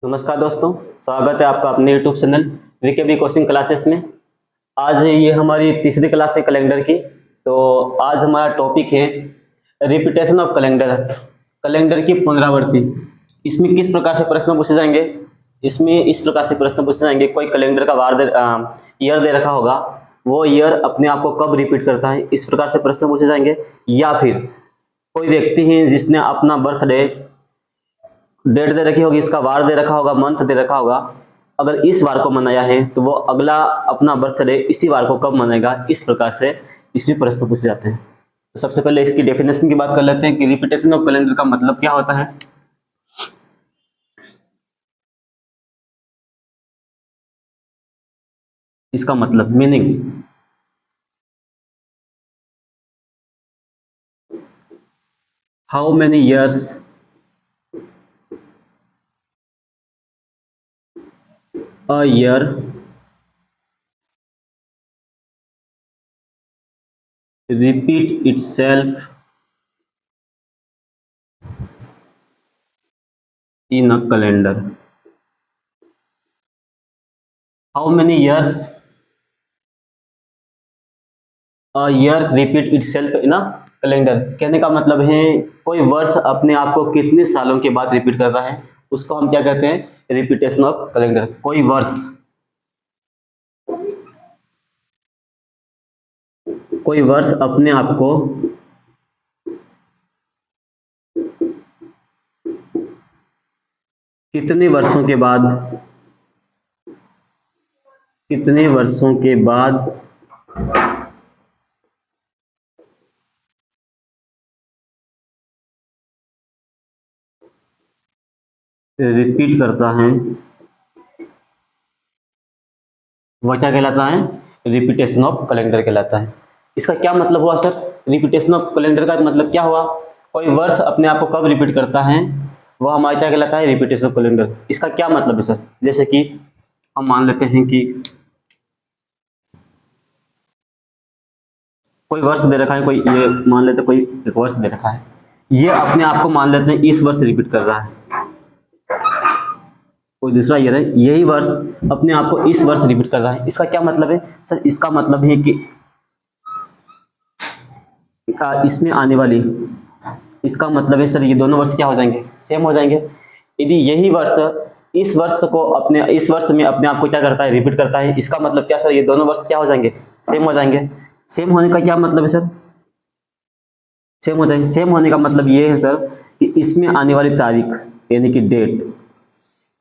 नमस्कार दोस्तों, स्वागत है आपका अपने YouTube channel VKB coaching classes में। आज ये हमारी तीसरी क्लास है कैलेंडर की। तो आज हमारा टॉपिक है रिपीटेशन ऑफ कैलेंडर, कैलेंडर की पुनरावृत्ति। इसमें किस प्रकार से प्रश्न पूछे जाएंगे? इसमें इस प्रकार से प्रश्न पूछे जाएंगे, कोई कैलेंडर का ईयर दे रखा होगा, वो ईयर अपने आप को कब रिपीट करता है, इस प्रकार से प्रश्न पूछे जाएंगे। या फिर कोई व्यक्ति है जिसने अपना बर्थडे डेट दे रखी होगी, इसका वार दे रखा होगा, मंथ दे रखा होगा, अगर इस वार को मनाया है तो वो अगला अपना बर्थडे इसी वार को कब मनाएगा, इस प्रकार से इसमें प्रश्न पूछे जाते हैं। तो सबसे पहले इसकी डेफिनेशन की बात कर लेते हैं कि रिपीटेशन ऑफ कैलेंडर का मतलब क्या होता है। इसका मतलब meaning, how many years a year repeat itself in a calendar. How many years a year repeat itself in a calendar? कहने का मतलब है कोई वर्ष अपने आप को कितने सालों के बाद रिपीट करता है, उसको हम क्या कहते हैं? Repetition of calendar. कोई वर्ष अपने आप को कितने वर्षों के बाद रिपीट करता है, वह क्या कहलाता है? रिपीटेशन ऑफ कैलेंडर कहलाता है। इसका क्या मतलब हुआ सर? रिपीटेशन ऑफ कैलेंडर का मतलब क्या हुआ? कोई वर्ष अपने आप को कब रिपीट करता है, वह हमारा क्या कहलाता है? Repetition of calendar. इसका क्या मतलब है सर? जैसे कि हम मान लेते हैं कि कोई वर्ष दे रखा है, कोई ये मान लेते हैं, कोई एक वर्ष दे रखा है, ये अपने आप को मान लेते हैं इस वर्ष रिपीट कर रहा है। कोई दूसरा ईयर है, यही वर्ष अपने आप को इस वर्ष रिपीट कर रहा है। इसका क्या मतलब है सर? इसका मतलब है कि इसमें आने वाली, इसका मतलब है सर ये दोनों वर्ष क्या हो जाएंगे? सेम हो जाएंगे। यदि यही वर्ष इस वर्ष में अपने आप को क्या करता है? रिपीट करता है। इसका मतलब क्या सर? ये दोनों वर्ष क्या हो जाएंगे? सेम हो जाएंगे। सेम होने का क्या मतलब है सर? सेम हो जाएंगे। सेम होने का मतलब ये है सर कि इसमें आने वाली तारीख यानी कि डेट,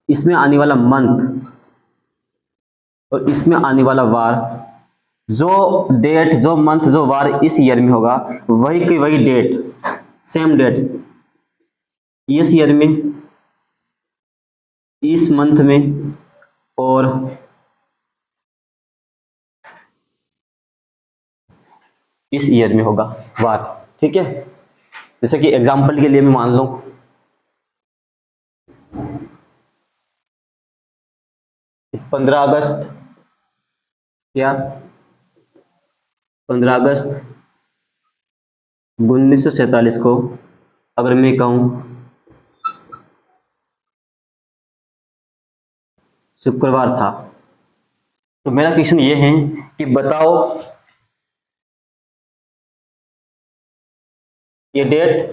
इसमें आने वाला मंथ और इसमें आने वाला वार, जो डेट, जो मंथ, जो वार इस ईयर में होगा, वही की वही डेट, सेम डेट इस ईयर में, इस मंथ में और इस ईयर में होगा वार। ठीक है, जैसे कि एग्जांपल के लिए मैं मान लूं 15 अगस्त, क्या 15 अगस्त 1947 को अगर मैं कहूं शुक्रवार था, तो मेरा क्वेश्चन ये है कि बताओ ये डेट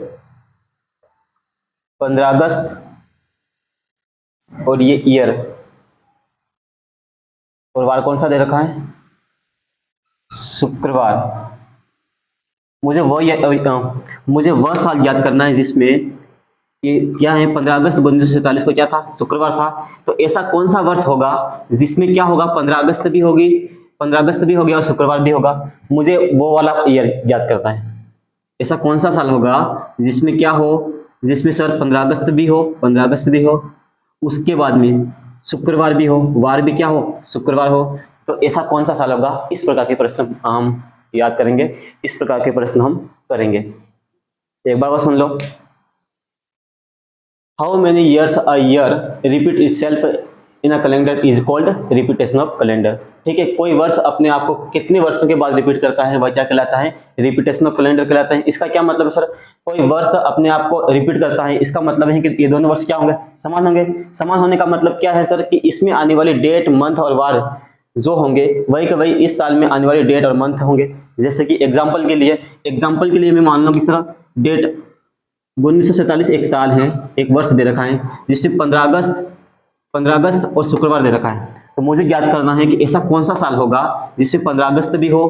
15 अगस्त और ये ईयर और वार कौन सा दे रखा है? शुक्रवार। मुझे वह साल याद करना है जिसमें ये क्या है, 15 अगस्त 1947 को क्या था? शुक्रवार था। तो ऐसा कौन सा वर्ष होगा जिसमें क्या होगा? 15 अगस्त भी होगी, 15 अगस्त भी हो गया और शुक्रवार भी होगा। मुझे वो वाला ईयर याद करना है। ऐसा कौन सा साल होगा जिसमें क्या हो, जिसमें सर 15 अगस्त भी हो, 15 अगस्त भी हो, उसके बाद में शुक्रवार भी हो, वार भी क्या हो? शुक्रवार हो। तो ऐसा कौन सा साल होगा? इस प्रकार के प्रश्न हम याद करेंगे, इस प्रकार के प्रश्न हम करेंगे। एक बार वो सुन लो, how many years a year repeat itself in a calendar is called repetition of calendar. ठीक है, कोई वर्ष अपने आप को कितने वर्षों के बाद रिपीट करता है, वह क्या कहलाता है? रिपीटेशन ऑफ कैलेंडर कहलाता है। इसका क्या मतलब है सर? कोई वर्ष अपने आप को रिपीट करता है, इसका मतलब है कि ये दोनों वर्ष क्या होंगे, समान होंगे। समान होने का मतलब क्या है सर, कि इसमें आने वाली डेट, मंथ और वार जो होंगे वही के वही इस साल में आने वाली डेट और मंथ होंगे। जैसे कि एग्जाम्पल के लिए मैं मान लो कि सर डेट 1947 एक साल है, एक वर्ष दे रखा है, जिससे 15 अगस्त और शुक्रवार दे रखा है। तो मुझे ज्ञात करना है कि ऐसा कौन सा साल होगा जिससे 15 अगस्त भी हो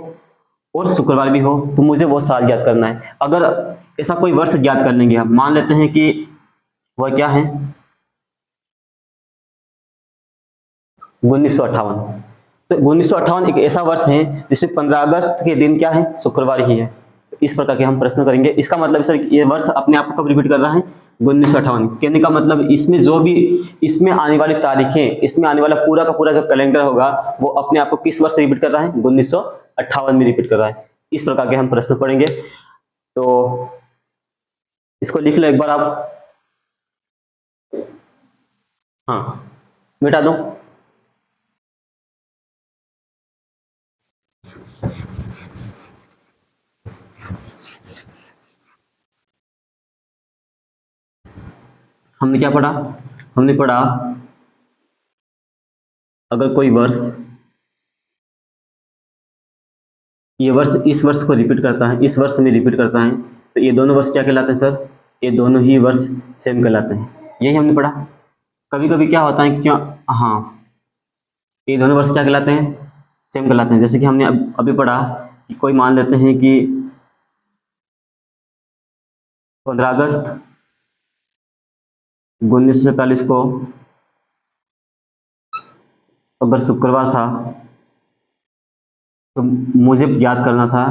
और शुक्रवार भी हो, तो मुझे वो साल ज्ञात करना है। अगर ऐसा कोई वर्ष ज्ञात कर लेंगे, हम मान लेते हैं कि वह क्या है 1958। तो 1958 एक ऐसा वर्ष है जिससे 15 अगस्त के दिन क्या है, शुक्रवार ही है। इस प्रकार के हम प्रश्न करेंगे। इसका मतलब सर ये वर्ष अपने आप को कब रिपीट कर रहा है, 1958। कहने का मतलब इसमें जो भी इसमें आने वाली तारीखें, इसमें आने वाला पूरा का पूरा जो कैलेंडर होगा वो अपने आप को किस वर्ष रिपीट कर रहा है, 1958 में रिपीट कर रहा है। इस प्रकार के हम प्रश्न पढ़ेंगे। तो इसको लिख लो एक बार आप, हाँ मिटा दो। हमने क्या पढ़ा, हमने पढ़ा अगर कोई वर्ष ये वर्ष इस वर्ष को रिपीट करता है, इस वर्ष में रिपीट करता है, तो ये दोनों वर्ष क्या कहलाते हैं सर, ये दोनों ही वर्ष सेम कहलाते हैं। यही हमने पढ़ा। कभी कभी क्या होता है, क्यों, हाँ ये दोनों वर्ष क्या कहलाते हैं, सेम कहलाते हैं। जैसे कि हमने अभी पढ़ा कि कोई मान लेते हैं कि 15 अगस्त 1947 को अगर शुक्रवार था, तो मुझे याद करना था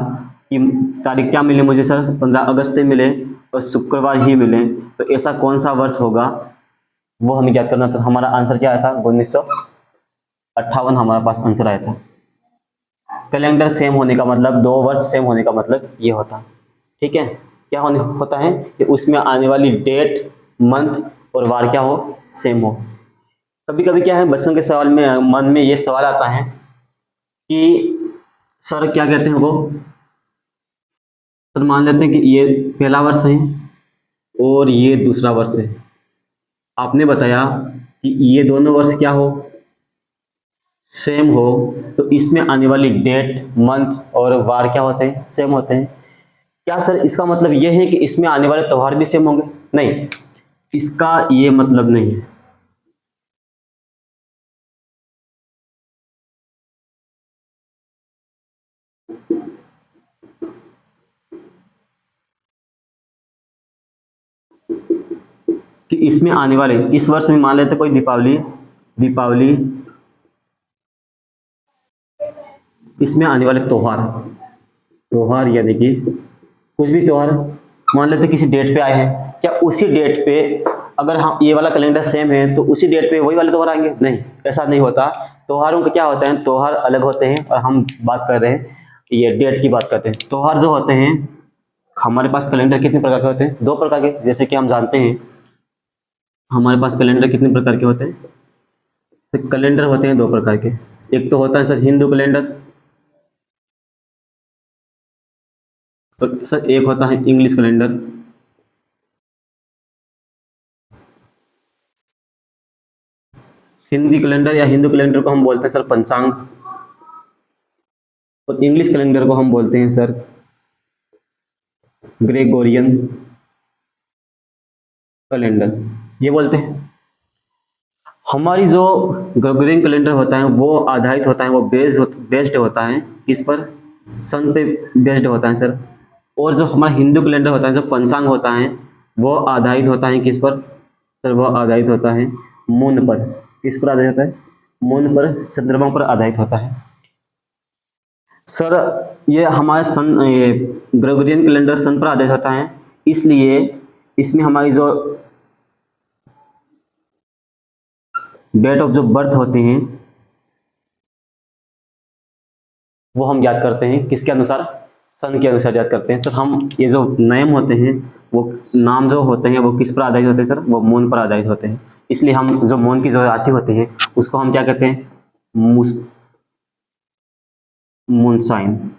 कि तारीख क्या मिले मुझे सर, 15 अगस्त मिले और शुक्रवार ही मिले, तो ऐसा कौन सा वर्ष होगा वो हमें याद करना था। हमारा आंसर क्या आया था, 1958 हमारे पास आंसर आया था। कैलेंडर सेम होने का मतलब, दो वर्ष सेम होने का मतलब ये होता है। ठीक है, क्या होने होता है कि उसमें आने वाली डेट, मंथ और वार क्या हो, सेम हो। कभी कभी क्या है बच्चों के सवाल में, मन में ये सवाल आता है कि सर क्या कहते हैं वो, सर मान लेते हैं कि ये पहला वर्ष है और ये दूसरा वर्ष है। आपने बताया कि ये दोनों वर्ष क्या हो, सेम हो, तो इसमें आने वाली डेट, मंथ और वार क्या होते हैं, सेम होते हैं। क्या सर इसका मतलब ये है कि इसमें आने वाले त्योहार भी सेम होंगे? नहीं, इसका ये मतलब नहीं है। कि इसमें आने वाले, इस वर्ष में मान लेते कोई दीपावली, इसमें आने वाले त्योहार यानी कि कुछ भी त्योहार मान लेते किसी डेट पे आए हैं, क्या उसी डेट पे अगर हम ये वाला कैलेंडर सेम है तो उसी डेट पे वही वाले त्योहार आएंगे? नहीं, ऐसा नहीं होता। त्योहारों का क्या होता है, त्योहार अलग होते हैं और हम बात कर रहे हैं ये डेट की बात करते हैं। त्योहार जो होते हैं, हमारे पास कैलेंडर कितने प्रकार के होते हैं, दो प्रकार के। जैसे कि हम जानते हैं हमारे पास कैलेंडर कितने प्रकार के होते हैं, तो कैलेंडर होते हैं दो प्रकार के। एक तो होता है सर हिंदू कैलेंडर, और सर एक होता है इंग्लिश कैलेंडर। हिंदी कैलेंडर या हिंदू कैलेंडर को हम बोलते हैं सर पंचांग, और इंग्लिश कैलेंडर को हम बोलते हैं सर ग्रेगोरियन कैलेंडर, ये बोलते हैं। हमारी जो ग्रेगोरियन कैलेंडर होता है वो आधारित होता है, वो बेस्ड होता है किस पर, सन पे बेस्ड होता है सर। और जो हमारा हिंदू कैलेंडर होता है, जो पंचांग होता है, वो आधारित होता है किस पर सर, वो आधारित होता है मून पर। किस पर आधारित होता है, मून पर, चंद्रमा पर आधारित होता है सर। ये हमारे सन, ये ग्रेगोरियन कैलेंडर सन पर आधारित होता है, इसलिए इसमें हमारी जो डेट ऑफ जो बर्थ होते हैं वो हम याद करते हैं किसके अनुसार, सन के अनुसार याद करते हैं सर। हम ये जो नेम होते हैं, वो नाम जो होते हैं वो किस पर आधारित होते हैं सर, वो मून पर आधारित होते हैं। इसलिए हम जो मून की जो राशि होती है उसको हम क्या कहते हैं, मून साइन।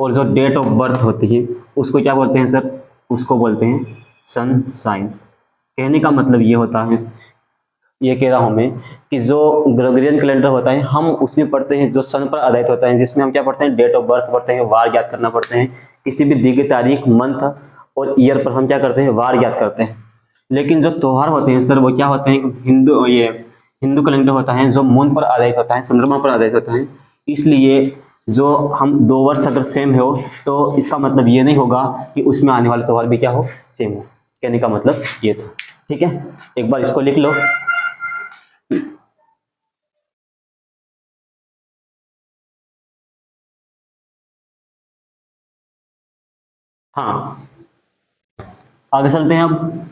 और जो डेट ऑफ बर्थ होती है उसको क्या बोलते हैं सर, उसको बोलते हैं सनशाइन। कहने का मतलब ये होता है, ये कह रहा हूँ मैं कि जो ग्रेगोरियन कैलेंडर होता है हम उसमें पढ़ते हैं जो सन पर आधारित होता है, जिसमें हम क्या पढ़ते हैं, डेट ऑफ बर्थ पढ़ते हैं, वार याद करना पड़ते हैं, किसी भी दी गई तारीख, मंथ और ईयर पर हम क्या करते हैं, वार याद करते हैं। लेकिन जो त्योहार होते हैं सर वो क्या होते हैं, हिंदू कैलेंडर होता है जो मून पर आधारित होता है, चंद्रमा पर आधारित होता है। इसलिए जो हम 2 वर्ष अगर सेम हो तो इसका मतलब ये नहीं होगा कि उसमें आने वाले त्योहार भी क्या हो, सेम हो। कहने का मतलब ये था। ठीक है, एक बार इसको लिख लो। हाँ, आगे चलते हैं अब।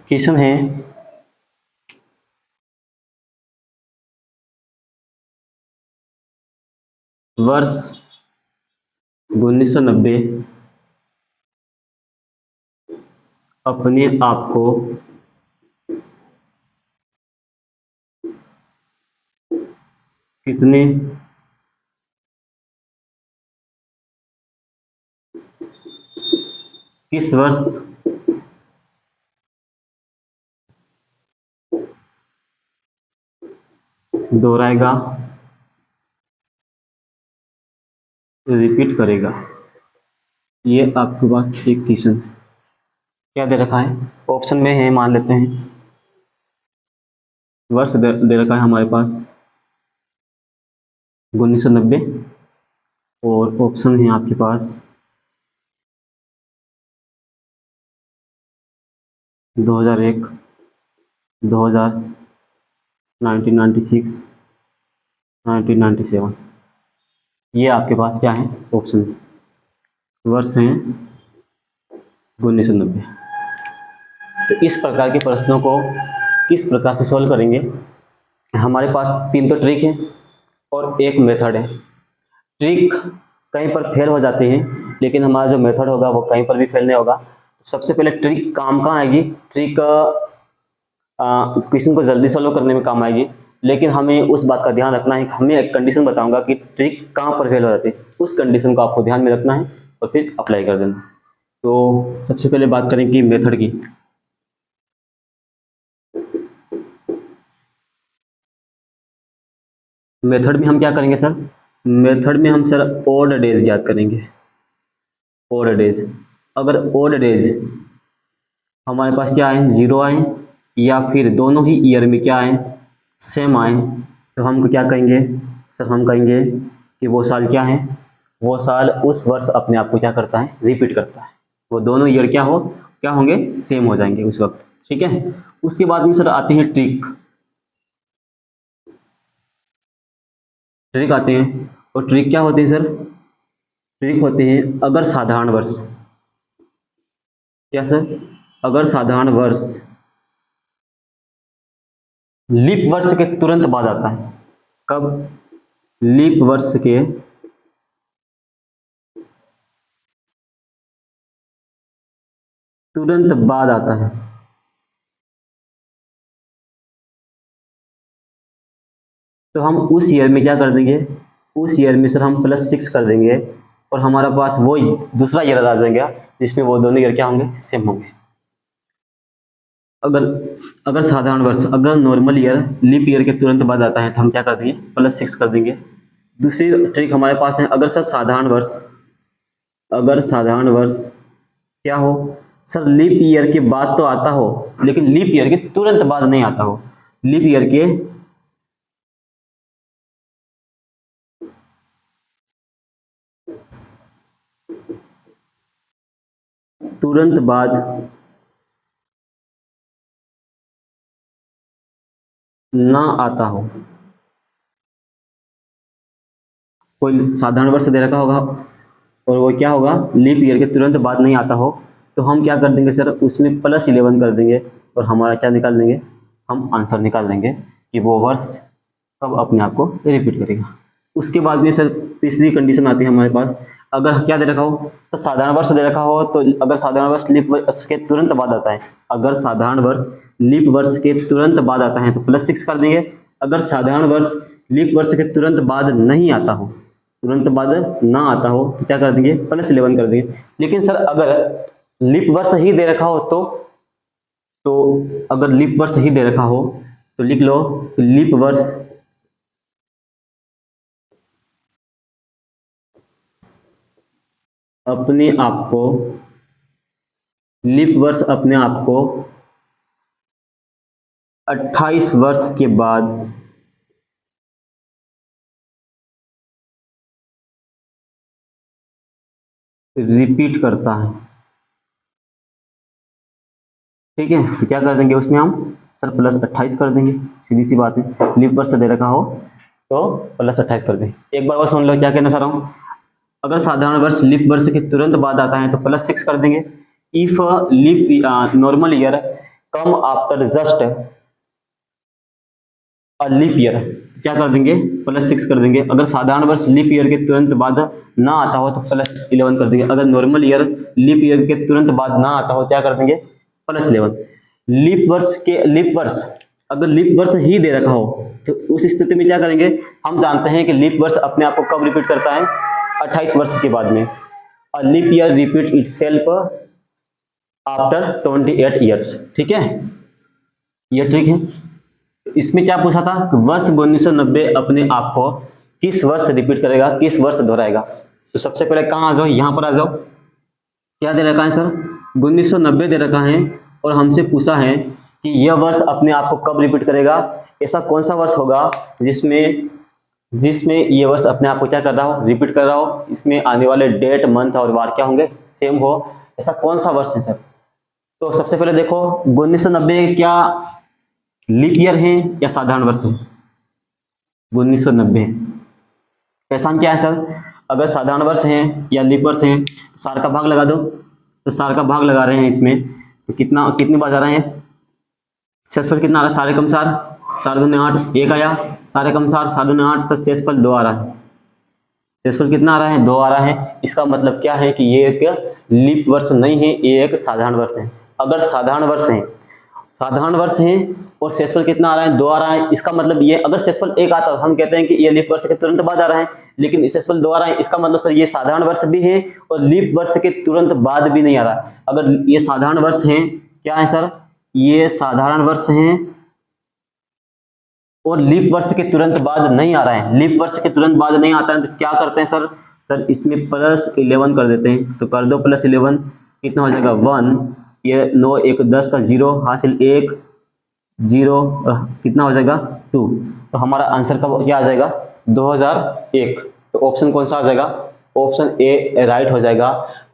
क्वेश्चन है, वर्ष 1990 अपने आप को कितने किस वर्ष दोहराएगा, रिपीट करेगा। ये आपके पास एक क्वेश्चन क्या दे रखा है, ऑप्शन में है, मान लेते हैं वर्ष दे रखा है हमारे पास 1990 और ऑप्शन है आपके पास 2001, 2000, 1996, 1997। ये आपके पास क्या है, ऑप्शन वर्ष हैं 1990। तो इस प्रकार के प्रश्नों को किस प्रकार से सॉल्व करेंगे, हमारे पास 3 तो ट्रिक है और एक मेथड है। ट्रिक कहीं पर फेल हो जाती है लेकिन हमारा जो मेथड होगा वो कहीं पर भी फेल नहीं होगा। सबसे पहले ट्रिक काम कहाँ आएगी, ट्रिक क्वेश्चन को जल्दी सॉल्व करने में काम आएगी, लेकिन हमें उस बात का ध्यान रखना है, हमें एक कंडीशन बताऊंगा कि ट्रिक कहाँ पर फेल हो जाती है, उस कंडीशन को आपको ध्यान में रखना है और फिर अप्लाई कर देना। तो सबसे पहले बात करें कि मेथड की। मेथड में हम क्या करेंगे सर, मेथड में हम सर ओड डेज ज्ञात करेंगे। ओड डेज, अगर ओड डेज हमारे पास क्या आए, 0 आए या फिर दोनों ही ईयर में क्या आए, सेम आए, तो हम क्या कहेंगे सर, हम कहेंगे कि वो साल क्या है, वो साल उस वर्ष अपने आप को क्या करता है, रिपीट करता है। वो दोनों ईयर क्या होंगे, सेम हो जाएंगे उस वक्त। ठीक है, उसके बाद में सर आते हैं ट्रिक। ट्रिक आते हैं, और ट्रिक क्या होते हैं सर, ट्रिक होते हैं अगर साधारण वर्ष, क्या सर, अगर साधारण वर्ष लीप वर्ष के तुरंत बाद आता है। कब, लीप वर्ष के तुरंत बाद आता है, तो हम उस ईयर में क्या कर देंगे, उस ईयर में सर हम +6 कर देंगे और हमारा पास वो दूसरा ईयर आ जाएगा जिसमें वो दोनों ईयर क्या होंगे, सेम होंगे। अगर अगर साधारण वर्ष, अगर नॉर्मल ईयर लीप ईयर के तुरंत बाद आता है तो हम क्या कर देंगे, +6 कर देंगे। दूसरी ट्रिक हमारे पास है, अगर सर साधारण वर्ष, अगर साधारण वर्ष क्या हो सर, लीप ईयर के बाद तो आता हो लेकिन लीप ईयर के तुरंत बाद नहीं आता हो, लीप ईयर के तुरंत बाद ना आता हो, कोई साधारण वर्ष दे रखा होगा और वो क्या होगा, लीप ईयर के तुरंत बाद नहीं आता हो, तो हम क्या कर देंगे सर, उसमें +11 कर देंगे और हमारा क्या निकाल देंगे, हम आंसर निकाल देंगे कि वो वर्ष कब अपने आप को रिपीट करेगा। उसके बाद में सर तीसरी कंडीशन आती है हमारे पास, अगर क्या दे रखा हो तो साधारण वर्ष दे रखा हो, तो अगर साधारण वर्ष लीप वर्ष के तुरंत बाद आता है, अगर साधारण वर्ष लीप वर्ष के तुरंत बाद आता है तो +6 कर देंगे। अगर साधारण वर्ष लीप वर्ष के तुरंत बाद नहीं आता हो, तुरंत बाद ना आता हो तो क्या कर देंगे, +11 कर देंगे। लेकिन सर अगर लीप वर्ष ही दे रखा हो तो अगर लीप वर्ष ही दे रखा हो तो लिख लो लीप वर्ष अपने आप को, लीप वर्ष अपने आप को 28 वर्ष के बाद रिपीट करता है। ठीक है, तो क्या कर देंगे उसमें हम सर +28 कर देंगे, सीधी सी बात है। लीप वर्ष दे रखा हो तो +28 कर देंगे। एक बार और सुन लो क्या कहना चाह रहा हूँ। अगर साधारण वर्ष लीप वर्ष के तुरंत बाद आता है तो +6 कर देंगे। If leap normal year come after just leap year, क्या कर देंगे, +6 कर देंगे। अगर साधारण वर्ष लीप ईयर के तुरंत बाद ना आता हो तो +11 कर देंगे। अगर नॉर्मल ईयर लीप ईयर के तुरंत बाद ना आता हो क्या कर देंगे, +11। लीप वर्ष अगर लीप वर्ष ही दे रखा हो तो उस स्थिति में क्या करेंगे, हम जानते हैं कि लीप वर्ष अपने आप को कब रिपीट करता है, 28 वर्ष के बाद में। Leap year repeat itself after 28 years. ठीक है, ये ठीक है। इसमें क्या पूछा था कि वर्ष 1990 अपने आप को किस वर्ष रिपीट करेगा, किस वर्ष दोहराएगा। तो सबसे पहले कहाँ आ जाओ, यहाँ पर आ जाओ। क्या दे रखा है सर, 1990 दे रखा है और हमसे पूछा है कि यह वर्ष अपने आप को कब रिपीट करेगा। ऐसा कौन सा वर्ष होगा जिसमें ये वर्ष अपने आप को क्या कर रहा हो, रिपीट कर रहा हो, इसमें आने वाले डेट मंथ और वार क्या होंगे, सेम हो। ऐसा कौन सा वर्ष है सर। तो सबसे पहले देखो 1990 क्या लीप ईयर है या साधारण वर्ष है, 1990 पहचान क्या है सर। अगर साधारण वर्ष है या लीप वर्ष है सार का भाग लगा दो, तो सार का भाग लगा रहे हैं इसमें तो कितनी बार जा रहे हैं, शेषफल कितना आ रहा है, सारे कम सार, 4 दूने 8, 1 आया, सारे कम सार, 4 दूने 8, शेषफल 2 आ रहा है। शेषफल कितना आ रहा है, 2 आ रहा है। इसका मतलब क्या है कि ये एक लीप वर्ष नहीं है, ये एक साधारण वर्ष है। अगर साधारण वर्ष है और शेषफल कितना आ रहा है, 2 आ रहा है, इसका मतलब ये अगर शेषफल 1 आता है हम कहते हैं कि ये लीप वर्ष के तुरंत बाद आ रहा है, लेकिन शेषफल 2 आ रहा है, इसका मतलब सर ये साधारण वर्ष भी है और लीप वर्ष के तुरंत बाद भी नहीं आ रहा है। अगर ये साधारण वर्ष है, क्या है सर, ये साधारण वर्ष है और लीप वर्ष के तुरंत बाद नहीं आ रहा है, लीप वर्ष के तुरंत बाद नहीं आता है तो क्या करते हैं सर इसमें +11 कर देते हैं। तो कर दो +11, कितना हो जाएगा 1, ये 9 1 10 का 0 हासिल 1 0, कितना हो जाएगा 2। तो हमारा आंसर का क्या आ जाएगा 2001। तो ऑप्शन कौन सा आ जाएगा, ऑप्शन ए राइट हो जाएगा।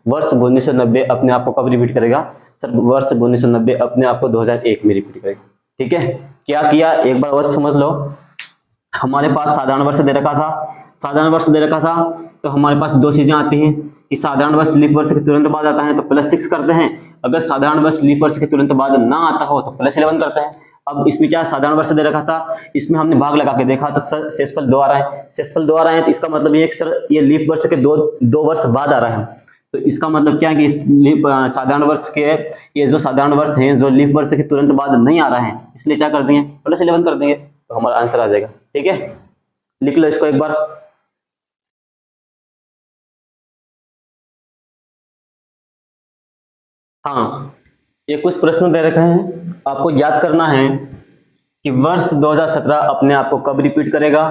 वर्ष 1990 अपने आप को कब रिपीट करेगा सर, वर्ष 1990 अपने आप को 2001 में रिपीट करेगा। ठीक है, क्या किया एक बार और समझ लो। हमारे पास साधारण वर्ष दे रखा था, तो हमारे पास 2 चीजें आती हैं कि साधारण वर्ष लीप वर्ष के तुरंत बाद आता है तो +6 करते हैं। अगर साधारण वर्ष लीप वर्ष के तुरंत बाद ना आता हो तो +11 करते हैं। अब इसमें क्या साधारण वर्ष दे रखा था, इसमें हमने भाग लगा के देखा तो सर शेषफल 2 आ रहा है, तो इसका मतलब ये सर ये लीप वर्ष के दो वर्ष बाद आ रहा है। तो इसका मतलब क्या है कि इस साधारण वर्ष के ये जो साधारण वर्ष हैं जो लीप वर्ष के तुरंत बाद नहीं आ रहा है, इसलिए क्या कर देंगे +11 कर देंगे, तो हमारा आंसर आ जाएगा। ठीक है, लिख लो इसको एक बार। हाँ, ये कुछ प्रश्न दे रखे हैं, आपको याद करना है कि वर्ष 2017 अपने आप को कब रिपीट करेगा,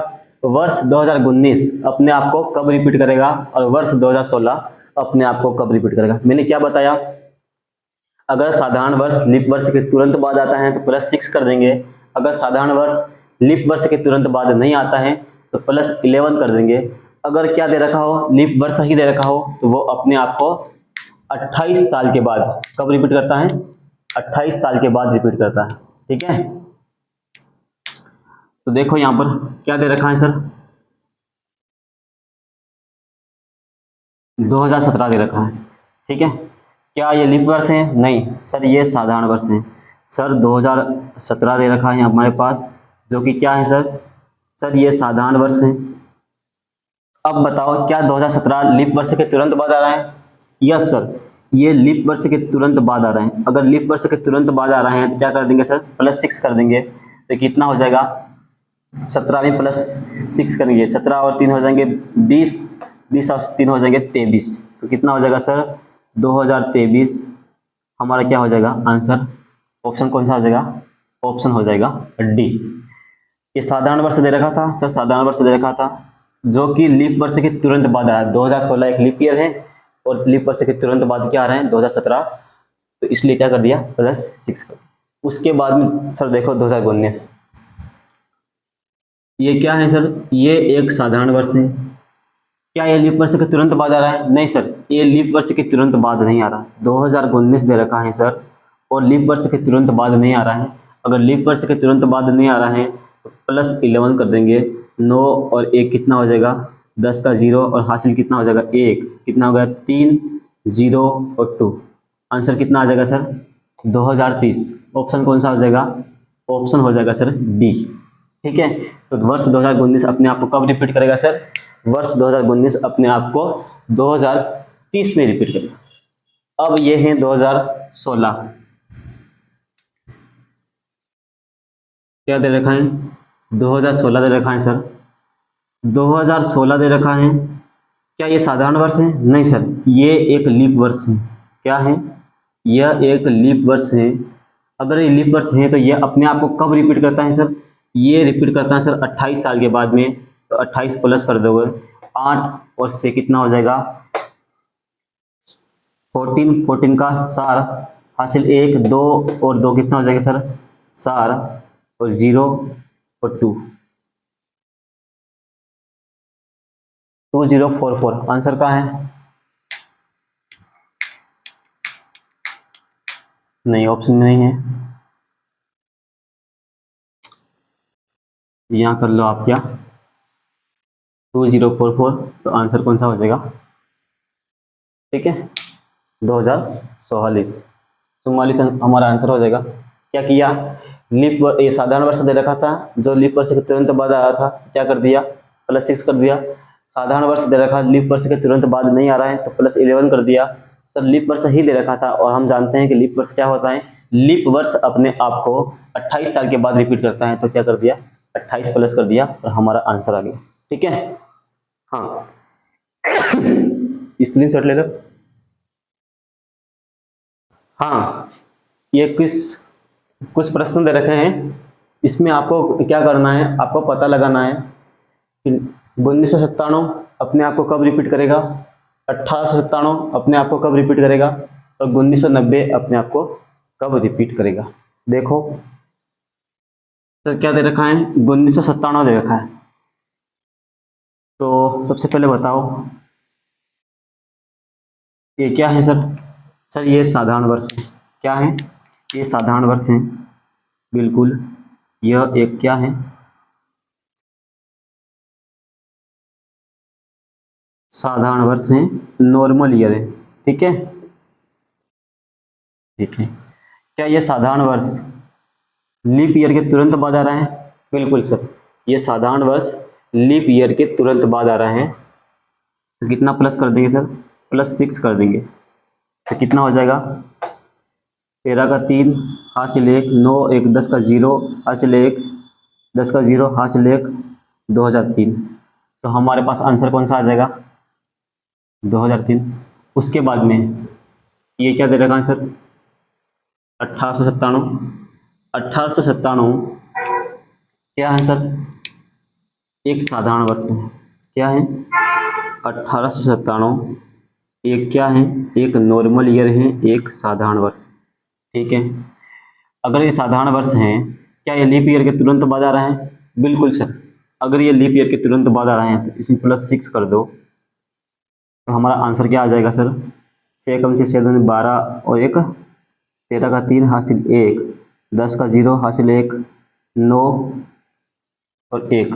वर्ष 2019 अपने आप को कब रिपीट करेगा और वर्ष 2016 अपने आप को कब रिपीट करेगा। मैंने क्या बताया, अगर साधारण वर्ष लीप वर्ष के तुरंत बाद आता है तो +6 कर देंगे। अगर साधारण वर्ष लीप वर्ष के तुरंत बाद नहीं आता है तो +11 कर देंगे। अगर क्या दे रखा हो, लीप वर्ष ही दे रखा हो तो वो अपने आप को 28 साल के बाद कब रिपीट करता है, 28 साल के बाद रिपीट करता है। ठीक है, तो देखो यहां पर क्या दे रखा है सर, 2017 दे रखा है। ठीक है, क्या ये लीप वर्ष है, नहीं सर ये साधारण वर्ष है। सर 2017 दे रखा है हमारे पास, जो कि क्या है सर ये साधारण वर्ष है। अब बताओ क्या 2017 लीप वर्ष के तुरंत बाद आ रहा है? यस सर, ये लीप वर्ष के तुरंत बाद आ रहे हैं। अगर लीप वर्ष के तुरंत बाद आ रहे हैं तो क्या कर देंगे सर, +6 कर देंगे। तो कितना हो जाएगा, 17 में +6 करेंगे, 17 और 3 हो जाएंगे 20, 20 और 3 हो जाएंगे 23। तो कितना हो जाएगा सर, 2023 हमारा क्या हो जाएगा आंसर? ऑप्शन कौन सा हो जाएगा? ऑप्शन हो जाएगा डी। ये साधारण वर्ष दे रखा था सर, साधारण वर्ष दे रखा था जो कि लीप वर्ष के तुरंत बाद आया। 2016 एक लीप ईयर है और लीप वर्ष के तुरंत बाद क्या आ रहे हैं 2017, तो इसलिए क्या कर दिया +6 कर। उसके बाद में सर देखो 2019, ये क्या है सर, ये एक साधारण वर्ष है। क्या ये लीप वर्ष के तुरंत बाद आ रहा है? नहीं सर, ये लीप वर्ष के तुरंत बाद नहीं आ रहा। 2019 दे रखा है सर और लीप वर्ष के तुरंत बाद नहीं आ रहा है। अगर लीप वर्ष के तुरंत बाद नहीं आ रहा है तो +11 कर देंगे। 9 और 1 कितना हो जाएगा, 10 का 0 और हासिल कितना हो जाएगा 1, कितना हो गया 3, 0 और 2। आंसर कितना आ जाएगा सर 2030। ऑप्शन कौन सा हो जाएगा? ऑप्शन हो जाएगा सर डी। ठीक है, तो वर्ष 2019 अपने आप को कब रिपीट करेगा सर? वर्ष 2019 अपने आप को 2030 में रिपीट करेगा। अब ये है 2016, क्या दे रखा है? 2016 दे रखा है सर, 2016 दे रखा है। क्या ये साधारण वर्ष है? नहीं सर, ये एक लीप वर्ष है। क्या है? यह एक लीप वर्ष है। अगर ये लीप वर्ष है तो यह अपने आप को कब रिपीट करता है सर? ये रिपीट करता है सर 28 साल के बाद में। तो 28 प्लस कर दोगे 8 और से कितना हो जाएगा 14, 14 का सार हासिल 1, 2 और 2 कितना हो जाएगा सर सार और 0 और 2, 2044। आंसर कहाँ है? नहीं, ऑप्शन में नहीं है। यहाँ कर लो आप क्या 2044, तो आंसर कौन सा हो जाएगा? ठीक है, 2044 हमारा आंसर हो जाएगा। क्या किया, लीप ये साधारण वर्ष दे रखा था जो लीप वर्ष के तुरंत बाद आया था, क्या कर दिया +6 कर दिया। साधारण वर्ष दे रखा लीप वर्ष के तुरंत बाद नहीं आ रहा है तो +11 कर दिया। सर लीप वर्ष ही दे रखा था और हम जानते हैं कि लीप वर्ष क्या होता है, लीप वर्ष अपने आप को 28 साल के बाद रिपीट करता है। तो क्या कर दिया 28 प्लस कर दिया और हमारा आंसर आ गया। ठीक है, हाँ स्क्रीनशॉट ले लो। हाँ, ये कुछ प्रश्न दे रखे हैं, इसमें आपको क्या करना है, आपको पता लगाना है कि 1997 अपने आप को कब रिपीट करेगा, 1897 अपने आप को कब रिपीट करेगा और 1990 अपने आप को कब रिपीट करेगा। देखो सर क्या दे रखा है, 1997 दे रखा है। तो सबसे पहले बताओ ये क्या है सर? सर ये साधारण वर्ष है। क्या है? ये साधारण वर्ष है, बिल्कुल। यह एक क्या है, साधारण वर्ष है, नॉर्मल ईयर है। ठीक है, ठीक है। क्या ये साधारण वर्ष लीप ईयर के तुरंत बाद आ रहा है? बिल्कुल सर, ये साधारण वर्ष लीप ईयर के तुरंत बाद आ रहा है। तो कितना प्लस कर देंगे सर, +6 कर देंगे। तो कितना हो जाएगा 13 का 3 हासिल 1, 9 1 10 का 0 हासिल 1, 10 का 0 हासिल 1, 2003। तो हमारे पास आंसर कौन सा आ जाएगा 2003। उसके बाद में ये क्या दे रखा है सर 1897। 1897 क्या है सर, एक साधारण वर्ष है। क्या है 1897 एक क्या है, एक नॉर्मल ईयर है, एक साधारण वर्ष। ठीक है, अगर ये साधारण वर्ष है, क्या ये लीप ईयर के तुरंत बाद आ रहा है? बिल्कुल सर, अगर ये लीप ईयर के तुरंत बाद आ रहे हैं तो इसमें +6 कर दो। तो हमारा आंसर क्या आ जाएगा सर, 6 कम से 6 12 और 1 13 का 3 हासिल 1, 10 का 0 हासिल 1, 9 और 1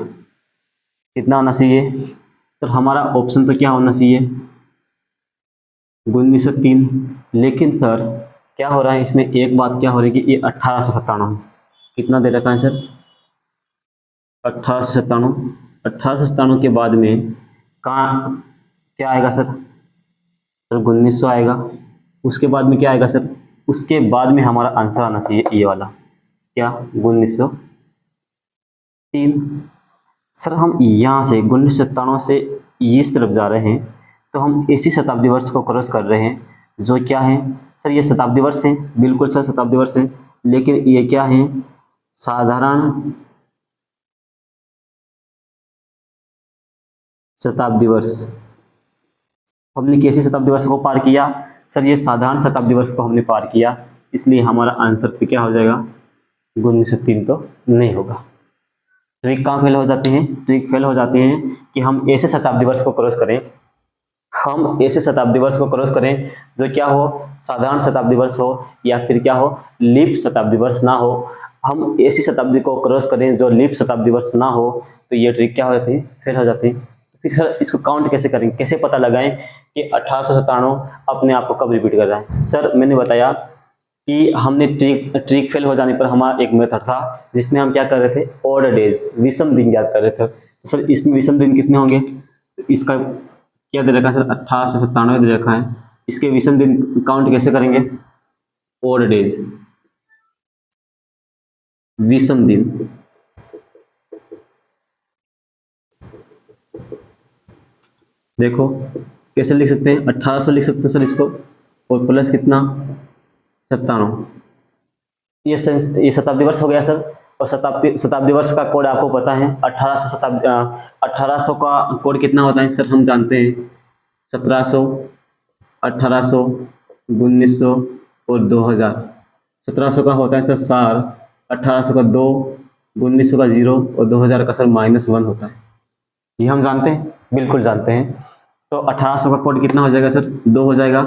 कितना होना चाहिए सर? हमारा ऑप्शन तो क्या होना चाहिए 1903। लेकिन सर क्या हो रहा है इसमें, एक बात क्या हो रही है कि ये 1897 कितना दे रखा है सर 1897। 1897 के बाद में कहाँ क्या आएगा सर? सर 1900 आएगा। उसके बाद में क्या आएगा सर? उसके बाद में हमारा आंसर आना चाहिए ये वाला, क्या 1903। सर हम यहाँ से 1997 से इस तरफ जा रहे हैं, तो हम इसी शताब्दी वर्ष को क्रॉस कर रहे हैं, जो क्या है सर? ये शताब्दी वर्ष है, बिल्कुल सर शताब्दी वर्ष है, लेकिन ये क्या है? साधारण शताब्दी वर्ष। हमने कैसे शताब्दी वर्ष को पार किया सर? ये साधारण शताब्दी वर्ष को हमने पार किया, इसलिए हमारा आंसर पे क्या हो जाएगा? 1903 तो नहीं होगा। ट्रिक कहाँ फेल हो जाते हैं? ट्रिक फेल हो जाते हैं कि हम ऐसे शताब्दी वर्ष को क्रॉस करें, हम ऐसे शताब्दी वर्ष को क्रॉस करें जो क्या हो? साधारण शताब्दी वर्ष हो, या फिर क्या हो? लीप शताब्दी वर्ष ना हो। हम ऐसी शताब्दी को क्रॉस करें जो लीप शताब्दी वर्ष ना हो, तो ये ट्रिक क्या हो जाती है? फेल हो जाती है। फिर सर इसको काउंट कैसे करेंगे, कैसे पता लगाएं कि 1897 अपने आप को कब रिपीट कर रहा है? सर मैंने बताया कि हमने ट्रिक फेल हो जाने पर हमारा एक मेथड था जिसमें हम क्या कर रहे थे? ऑड डेज, विषम दिन याद कर रहे थे। तो सर इसमें विषम दिन कितने होंगे? इसका क्या दे रखा है सर? 1897 दे रखा है। इसके विषम दिन काउंट कैसे करेंगे? ऑड डेज, विषम दिन। देखो कैसे लिख सकते हैं? 1800 लिख सकते हैं सर इसको, और प्लस कितना? 97। ये शताब्दी वर्ष हो गया सर। और शताब्दी वर्ष का कोड आपको पता है, 1800 का कोड कितना होता है सर? हम जानते हैं 1700, 1800, 1900 और 2000। 1700 का होता है सर सार, 1800 का 2, 1900 का 0 और 2000 का सर -1 होता है। ये हम जानते हैं, बिल्कुल जानते हैं। तो 1800 का कोड कितना हो जाएगा सर? 2 हो जाएगा।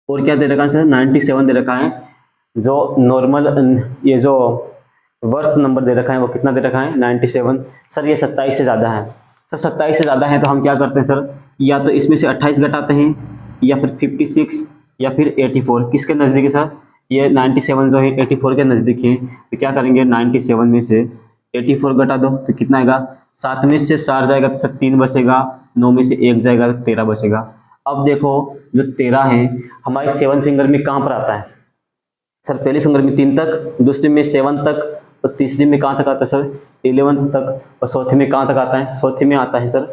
और क्या दे रखा है सर? 97 दे रखा है। जो नॉर्मल ये जो वर्ष नंबर दे रखा है वो कितना दे रखा है? 97। सर ये 27 से ज़्यादा है। सर 27 से ज़्यादा है तो हम क्या करते हैं सर? या तो इसमें से 28 घटाते हैं, या फिर 56, या फिर 84। किसके नज़दीक है सर? ये 97 जो है 84 के नज़दीक है, तो क्या करेंगे? 97 में से 84 घटा दो तो कितना आएगा? 7 में से 4 जाएगा तो सर 3 बचेगा, 9 में से 1 जाएगा तो 13 बचेगा। अब देखो जो 13 है हमारे 7 फिंगर में कहाँ पर आता है सर? पहली फिंगर में 3 तक, दूसरी में 7 तक, और तीसरी में कहाँ तक आता है सर? 11 तक, और चौथी में कहाँ तक आता है? चौथी में आता है सर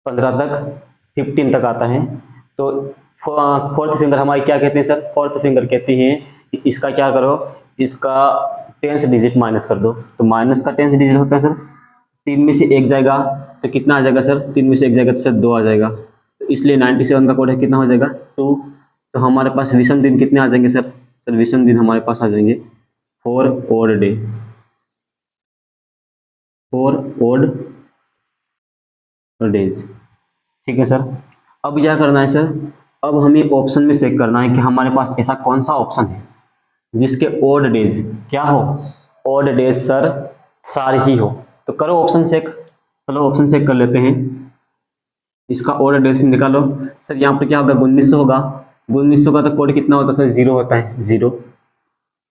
15 तक, 15 तक आता है। तो फोर्थ फिंगर हमारी क्या कहते हैं सर? फोर्थ फिंगर कहती है कि इसका क्या करो? इसका 10th डिजिट माइनस कर दो। तो माइनस का 10th डिजिट होता है सर 3 में से 1 जाएगा तो कितना आ जाएगा सर? 3 में से 1 जाएगा तो सर 2 आ जाएगा। तो इसलिए 97 का कोड है कितना हो जाएगा? 2। तो हमारे पास विषम दिन कितने आ जाएंगे सर? सर विषम दिन हमारे पास आ जाएंगे 4 odd डे, 4 odd डेज। ठीक है सर। अब क्या करना है सर? अब हमें ऑप्शन में चेक करना है कि हमारे पास ऐसा कौन सा ऑप्शन है जिसके ओड डेज क्या हो? ओड डेज सर 4 ही हो। तो करो ऑप्शन चेक। चलो ऑप्शन चेक कर लेते हैं। इसका ओड डेज निकालो। सर यहाँ पर क्या होगा? 1900 होगा। 1900 का तो कोड कितना होता है सर? 0 होता है, 0।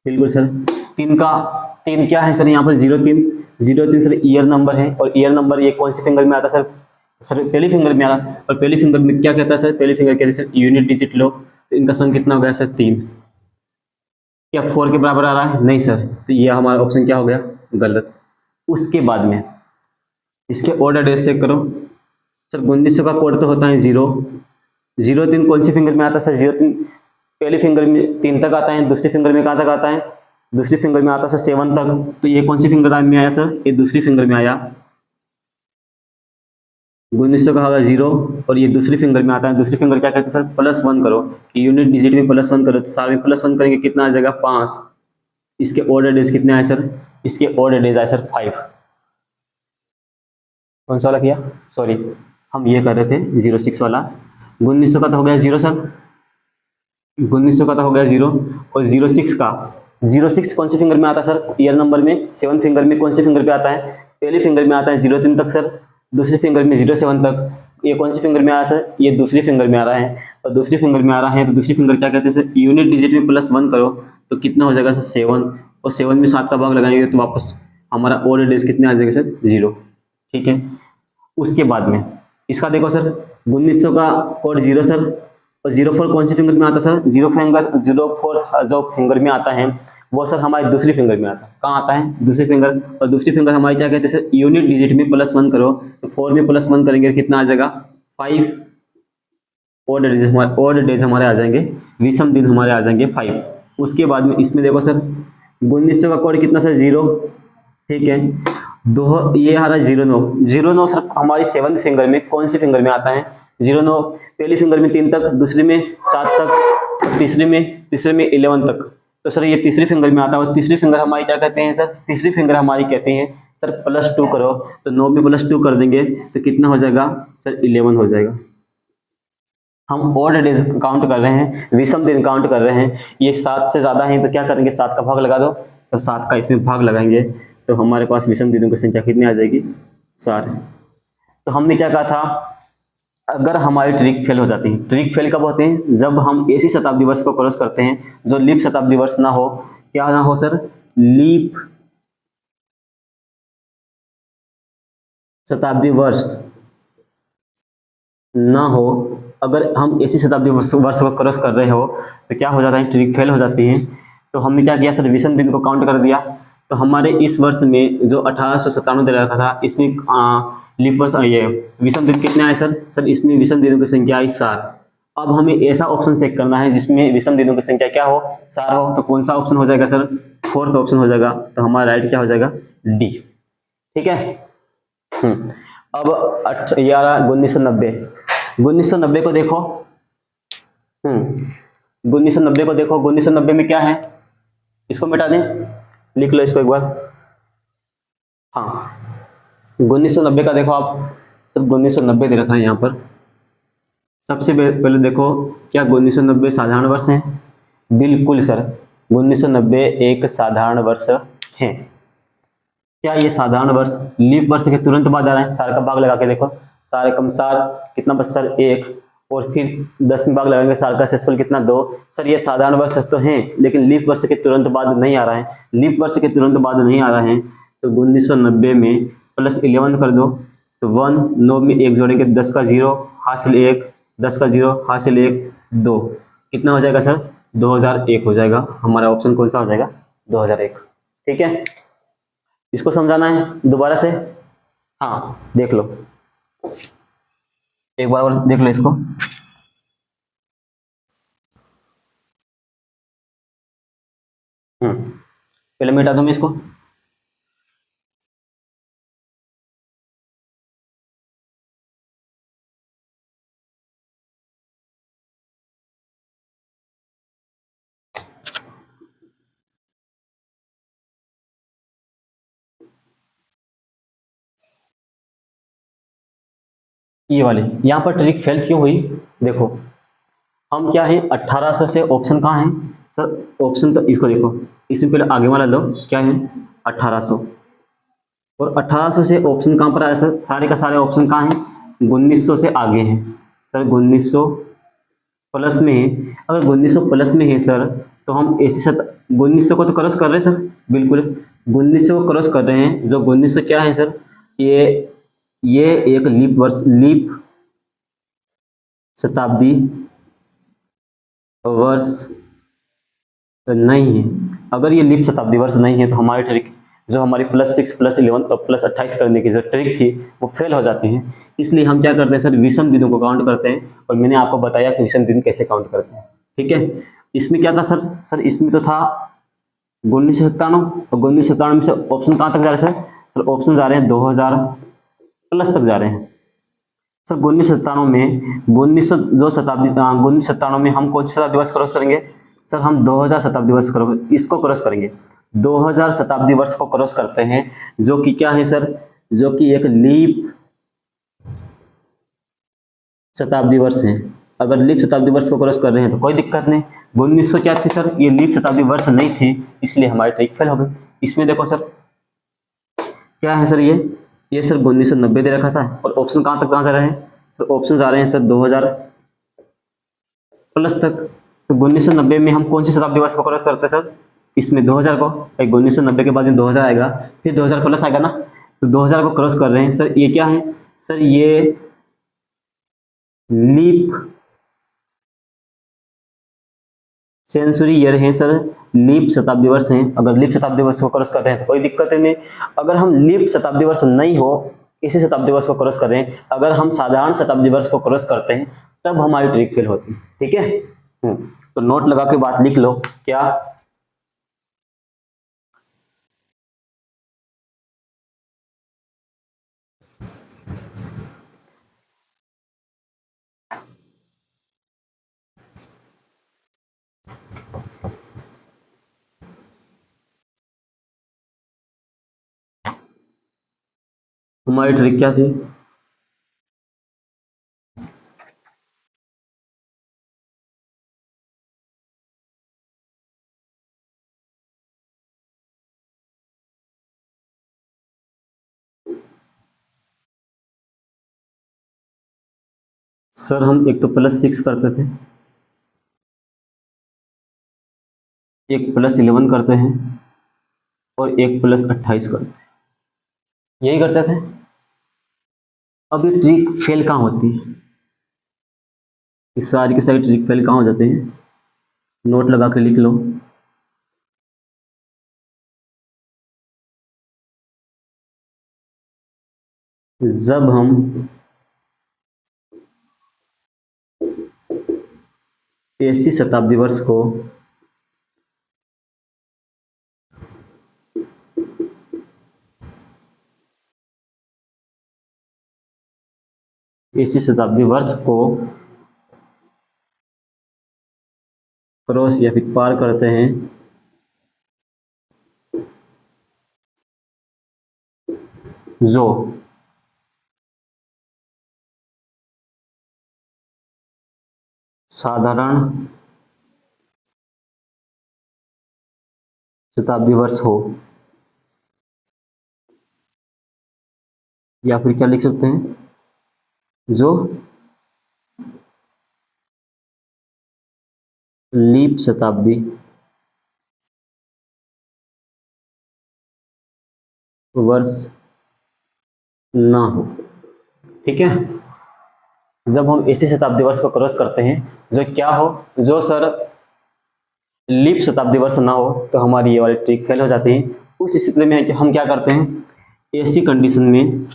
बिल्कुल सर। 3 क्या है सर? यहाँ पर 03। 03 सर ईयर नंबर है, और ईयर नंबर ये कौन सी फिंगर में आता है सर? सर पहली फिंगर में आ रहा है। और पहली फिंगर में क्या कहता है सर? पहली फिंगर कहते हैं सर यूनिट डिजिट लो। तो इनका सम कितना हो गया सर? 3। क्या 4 के बराबर आ रहा है? नहीं सर। तो ये हमारा ऑप्शन क्या हो गया? गलत। उसके बाद में इसके ऑर्डर डेज चेक करो। सर 1900 का कोड तो होता है 0। 03 कौन सी फिंगर में आता है सर? 03 पहली फिंगर में 3 तक आता है, दूसरी फिंगर में कहाँ तक आता है? दूसरी फिंगर में आता है सर 7 तक। तो ये कौन सी फिंगर में आया सर? ये दूसरी फिंगर में आया। 1900 का होगा 0, और ये दूसरी फिंगर में आता है। दूसरी फिंगर क्या कहते हैं सर? +1 करो। यूनिट डिजिट में +1 करो तो सारे में +1 करेंगे कितना आ जाएगा? 5। इसके ऑर्डर डेज कितने आए सर? इसके ऑर्डर डेज आए सर 5। कौन सा वाला किया? सॉरी हम ये कर रहे थे 06 वाला। 1900 का तो हो गया 0 सर। 1900 का तो हो गया 0, और 06 का 06 कौन सी फिंगर में आता है सर? ईयर नंबर में 7 फिंगर में कौन सी फिंगर पे आता है? पहली फिंगर में आता है 03 तक सर, दूसरी फिंगर में 07 तक। ये कौन सी फिंगर में आ रहा है सर? ये दूसरी फिंगर में आ रहा है। और दूसरी फिंगर में आ रहा है तो दूसरी फिंगर क्या कहते हैं सर? यूनिट डिजिट में +1 करो तो कितना हो जाएगा सर? 7। और 7 में 7 का भाग लगाएंगे तो वापस हमारा ऑर्डर डेज कितने आ जाएगा सर? 0। ठीक है। उसके बाद में इसका देखो सर 1900 का कोड 0 सर, और 04 कौन सी फिंगर में आता है सर? 04 जो फिंगर में आता है वो सर हमारी दूसरी फिंगर में आता है। कहाँ आता है? दूसरी फिंगर। और दूसरी फिंगर हमारी क्या कहते हैं सर? यूनिट डिजिट में +1 करो तो 4 में +1 करेंगे कितना आ जाएगा? 5। ओड डेज हमारे आ जाएंगे, विषम दिन हमारे आ जाएंगे 5। उसके बाद में इसमें देखो सर 1900 का कोड कितना सर? 0। ठीक है, दो ये आ रहा है 09। 09 सर हमारी 7th फिंगर में कौन सी फिंगर में आता है? 09 पहली फिंगर में 3 तक, दूसरी में 7 तक, तीसरे में 11 तक। तो सर ये तीसरी फिंगर में आता है। और तीसरी फिंगर हमारी क्या कहते हैं सर? तीसरी फिंगर हमारी कहते हैं सर +2 करो तो 9 में +2 कर देंगे तो कितना हो जाएगा सर? 11 हो जाएगा। हम ऑड डेज काउंट कर रहे हैं, विषम दिन काउंट कर रहे हैं। ये 7 से ज्यादा है तो क्या करेंगे? 7 का भाग लगा दो, तो 7 का इसमें भाग लगाएंगे तो हमारे पास विषम दिनों की संख्या कितनी आ जाएगी? 4 है। तो हमने क्या कहा था? अगर हमारी ट्रिक फेल हो जाती है, ट्रिक फेल कब होते हैं? जब हम ऐसी शताब्दी वर्ष को क्रॉस करते हैं जो लीप शताब्दी वर्ष ना हो। क्या ना हो सर? लीप शताब्दी वर्ष ना हो। अगर हम ऐसी शताब्दी वर्ष को क्रॉस कर रहे हो तो क्या हो जाता है? ट्रिक फेल हो जाती है। तो हमने क्या किया सर? विषम दिन को काउंट कर दिया। तो हमारे इस वर्ष में जो 1897 दे रखा था इसमें लीप वर्ष ये विषम दिन कितने आए सर? सर इसमें विषम दिनों की संख्या आई 4। अब हमें ऐसा ऑप्शन चेक करना है जिसमें विषम दिनों की संख्या क्या हो? 4 हो। तो कौन सा ऑप्शन हो जाएगा सर? 4th ऑप्शन हो जाएगा। तो हमारा राइट क्या हो जाएगा? डी। ठीक है। अब 1990 1990 को देखो। 1990 को देखो। 1990 में क्या है? इसको मिटा दें, लिख लो इसको एक बार। हाँ 1990 का देखो आप, सब 1990 दे रखा है यहाँ पर। सबसे पहले देखो क्या 1990 साधारण वर्ष है? बिल्कुल सर 1990 एक साधारण वर्ष है। क्या ये साधारण वर्ष लीप वर्ष के तुरंत बाद आ रहा है? सार का भाग लगा के देखो, सार कम सार कितना बच सर? 1, और फिर 10 में भाग लगाएंगे, सार का शेषफल कितना? 2। सर ये साधारण वर्ष तो है लेकिन लीप वर्ष के तुरंत बाद नहीं आ रहा है। लीप वर्ष के तुरंत बाद नहीं आ रहा है तो 1990 में +11 कर दो तो 1, 9 में 1 जोड़ेंगे 10 का 0 हासिल 1, 10 का 0 हासिल 1, 2। कितना हो जाएगा सर? 2001 हो जाएगा। हमारा ऑप्शन कौन सा हो जाएगा? 2001। ठीक है, इसको समझाना है दोबारा से। हाँ देख लो, एक बार और देख लो इसको। पहले मिटा दूं मैं इसको। ये वाली यहाँ पर ट्रिक फेल क्यों हुई? देखो हम क्या है 1800 से ऑप्शन कहाँ है सर? ऑप्शन तो इसको देखो, इसमें पहले आगे वाला लो क्या है? 1800। और 1800 से ऑप्शन कहाँ पर आया सर? सारे का सारे ऑप्शन कहाँ हैं? 1900 से आगे हैं सर। 1900 प्लस में है। अगर 1900 प्लस में है सर तो हम ऐसी 1900 को तो क्रॉस कर रहे हैं सर, बिल्कुल 1900 को क्रॉस कर रहे हैं। जो 1900 क्या है सर? ये एक लीप वर्ष, लीप शताब्दी वर्ष नहीं है। अगर ये लीप शताब्दी वर्ष नहीं है तो हमारी ट्रिक जो हमारी +6 +11 और +28 करने की जो ट्रिक थी वो फेल हो जाती है। इसलिए हम क्या करते हैं सर? विषम दिनों को काउंट करते हैं और मैंने आपको बताया कि विषम दिन कैसे काउंट करते हैं। ठीक है, इसमें क्या था सर? सर इसमें तो था 1997 और 1997 में से ऑप्शन कहाँ तक जा रहे हैं सर? सर ऑप्शन जा रहे हैं 2000 प्लस तक जा रहे हैं सर। 1997 में 1997 में हम कौन सी शताब्दी वर्ष क्रॉस करेंगे सर? हम 2000 शताब्दी वर्ष इसको क्रॉस करेंगे। 2000 शताब्दी वर्ष को क्रॉस करते हैं जो कि क्या है सर? जो कि एक लीप शताब्दी वर्ष है। अगर लीप शताब्दी वर्ष को क्रॉस कर रहे हैं तो कोई दिक्कत नहीं। 1900 क्या थी सर? ये लीप शताब्दी वर्ष नहीं थी इसलिए हमारी ट्रिक फेल हो गई। इसमें देखो सर क्या है सर? ये सर 1990 दे रखा था और ऑप्शन कहाँ जा रहे हैं सर? ऑप्शन जा रहे हैं सर 2000 प्लस तक। तो 1990 में हम कौन सी शताब्दी वर्ष को क्रॉस करते हैं सर? इसमें 2000 को, 1990 के बाद में 2000 आएगा, फिर 2000 प्लस आएगा ना, तो 2000 को क्रॉस कर रहे हैं सर। ये क्या है? सर ये लीप सेंचुरी ईयर है सर, लीप शताब्दी वर्ष हैं। अगर लीप शताब्दी वर्ष को क्रॉस कर रहे हैं तो कोई दिक्कत नहीं। अगर हम लीप शताब्दी वर्ष नहीं हो, इसी शताब्दी वर्ष को क्रॉस कर रहे हैं, अगर हम साधारण शताब्दी वर्ष को क्रॉस करते हैं तब हमारी ट्रिक फेल होती है। ठीक है, तो नोट लगा के बात लिख लो। क्या हमारी ट्रिक क्या थी? सर हम एक तो +6 करते थे, एक +11 करते हैं और एक +28 करते हैं, यही करते थे। अब ये ट्रिक फेल कहाँ होती है? इस सारी की सारी ट्रिक फेल कहाँ हो जाते हैं? नोट लगा के लिख लो। जब हम ऐसी शताब्दी वर्ष को ऐसी शताब्दी वर्ष को क्रॉस या फिर पार करते हैं जो साधारण शताब्दी वर्ष हो, या फिर क्या लिख सकते हैं, जो लीप शताब्दी वर्ष ना हो। ठीक है, जब हम ऐसी शताब्दी वर्ष को क्रॉस करते हैं जो क्या हो, जो सर लीप शताब्दी वर्ष ना हो, तो हमारी ये वाली ट्रिक फेल हो जाती है। उस स्थिति में हम क्या करते हैं, ऐसी कंडीशन में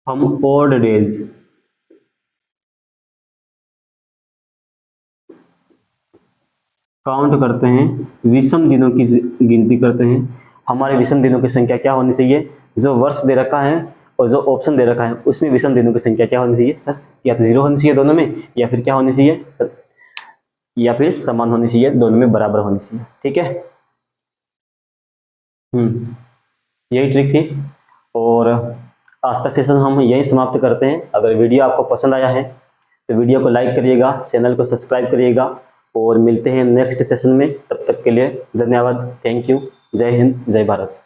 हम ऑड डेज काउंट करते हैं, विषम दिनों की गिनती करते हैं। हमारे विषम दिनों की संख्या क्या होनी चाहिए? जो वर्ष दे रखा है और जो ऑप्शन दे रखा है उसमें विषम दिनों की संख्या क्या होनी चाहिए सर? या तो 0 होनी चाहिए दोनों में, या फिर क्या होनी चाहिए सर, या फिर समान होनी चाहिए, दोनों में बराबर होनी चाहिए। ठीक है, यही ट्रिक थी। और आज का सेशन हम यही समाप्त करते हैं। अगर वीडियो आपको पसंद आया है तो वीडियो को लाइक करिएगा, चैनल को सब्सक्राइब करिएगा, और मिलते हैं नेक्स्ट सेशन में। तब तक के लिए धन्यवाद, थैंक यू, जय हिंद, जय भारत।